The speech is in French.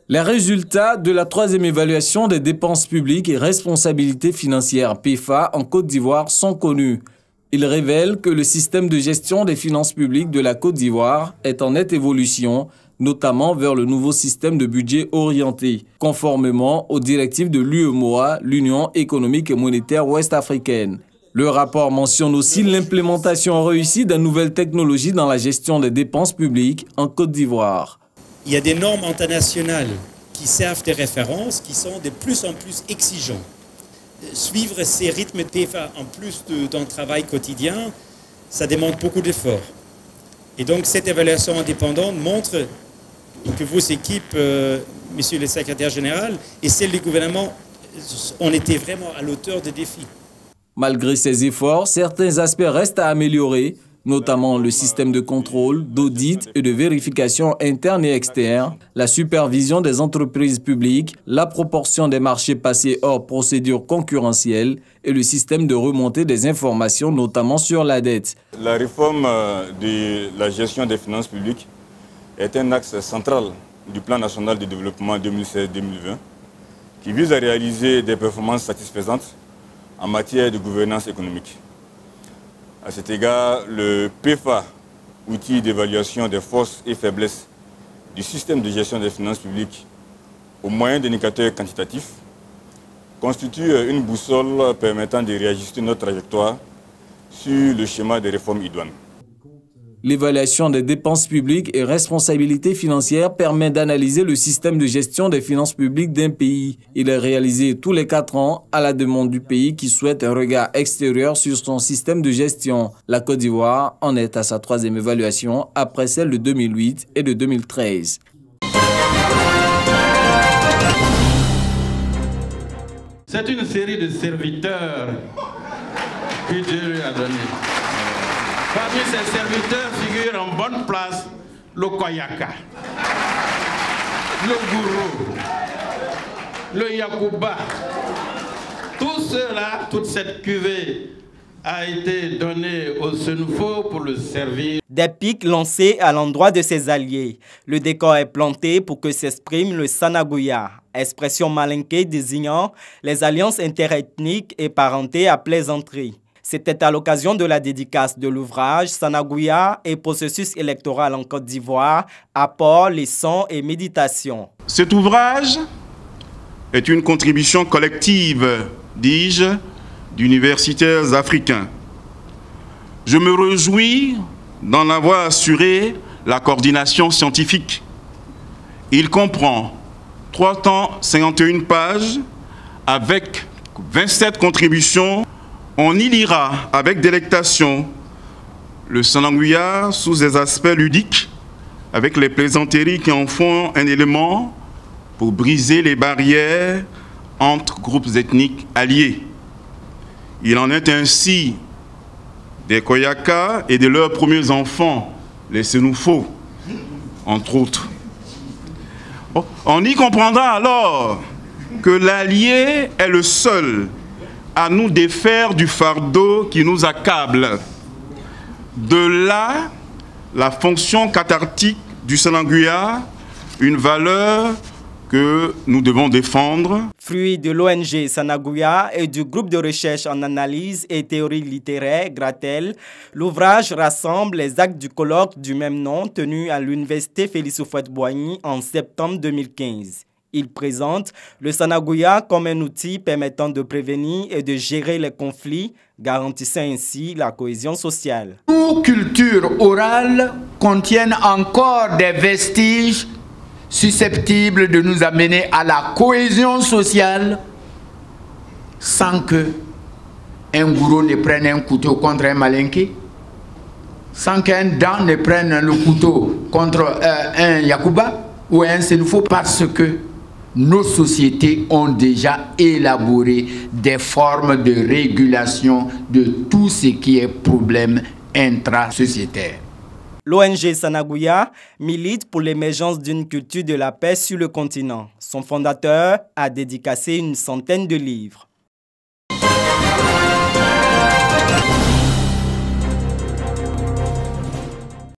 Les résultats de la troisième évaluation des dépenses publiques et responsabilités financières PEFA en Côte d'Ivoire sont connus. Ils révèlent que le système de gestion des finances publiques de la Côte d'Ivoire est en nette évolution, notamment vers le nouveau système de budget orienté, conformément aux directives de l'UEMOA, l'Union économique et monétaire ouest-africaine. Le rapport mentionne aussi l'implémentation réussie de nouvelles technologies dans la gestion des dépenses publiques en Côte d'Ivoire. Il y a des normes internationales qui servent de référence, qui sont de plus en plus exigeantes. Suivre ces rythmes PEFA en plus d'un travail quotidien, ça demande beaucoup d'efforts. Et donc cette évaluation indépendante montre que vos équipes, monsieur le secrétaire général, et celles du gouvernement, ont été vraiment à l'auteur des défis. Malgré ces efforts, certains aspects restent à améliorer, notamment le système de contrôle, d'audit et de vérification interne et externe, la supervision des entreprises publiques, la proportion des marchés passés hors procédure concurrentielle et le système de remontée des informations, notamment sur la dette. La réforme de la gestion des finances publiques est un axe central du plan national de développement 2016-2020 qui vise à réaliser des performances satisfaisantes en matière de gouvernance économique. À cet égard, le PEFA, outil d'évaluation des forces et faiblesses du système de gestion des finances publiques au moyen d'indicateurs quantitatifs, constitue une boussole permettant de réajuster notre trajectoire sur le schéma des réformes idoines. L'évaluation des dépenses publiques et responsabilités financières permet d'analyser le système de gestion des finances publiques d'un pays. Il est réalisé tous les 4 ans à la demande du pays qui souhaite un regard extérieur sur son système de gestion. La Côte d'Ivoire en est à sa 3e évaluation après celle de 2008 et de 2013. C'est une série de serviteurs que Dieu lui a donnés. Parmi ces serviteurs figure en bonne place le Koyaka, le Gourou, le Yakuba. Tout cela, toute cette cuvée a été donnée au Senufo pour le servir. Des pics lancés à l'endroit de ses alliés. Le décor est planté pour que s'exprime le Sanaguya, expression malinquée désignant les alliances interethniques et parentées à plaisanterie. C'était à l'occasion de la dédicace de l'ouvrage Sanaguya et processus électoral en Côte d'Ivoire, apport, leçons et méditation. Cet ouvrage est une contribution collective, dis-je, d'universitaires africains. Je me réjouis d'en avoir assuré la coordination scientifique. Il comprend 351 pages avec 27 contributions. On y lira avec délectation le Sanaguya sous des aspects ludiques, avec les plaisanteries qui en font un élément pour briser les barrières entre groupes ethniques alliés. Il en est ainsi des Koyaka et de leurs premiers enfants, les Senufo, entre autres. On y comprendra alors que l'allié est le seul à nous défaire du fardeau qui nous accable. De là, la fonction cathartique du Sanaguya, une valeur que nous devons défendre. Fruit de l'ONG Sanaguya et du groupe de recherche en analyse et théorie littéraire Gratel, l'ouvrage rassemble les actes du colloque du même nom tenu à l'université Félix Houphouët-Boigny en septembre 2015. Il présente le Sanaguya comme un outil permettant de prévenir et de gérer les conflits, garantissant ainsi la cohésion sociale. Nos cultures orales contiennent encore des vestiges susceptibles de nous amener à la cohésion sociale sans que un gourou ne prenne un couteau contre un malinké, sans qu'un Dan ne prenne le couteau contre un Yakuba ou un Senufo, parce que nos sociétés ont déjà élaboré des formes de régulation de tout ce qui est problème intrasociétaire. L'ONG Sanaguya milite pour l'émergence d'une culture de la paix sur le continent. Son fondateur a dédicacé une centaine de livres.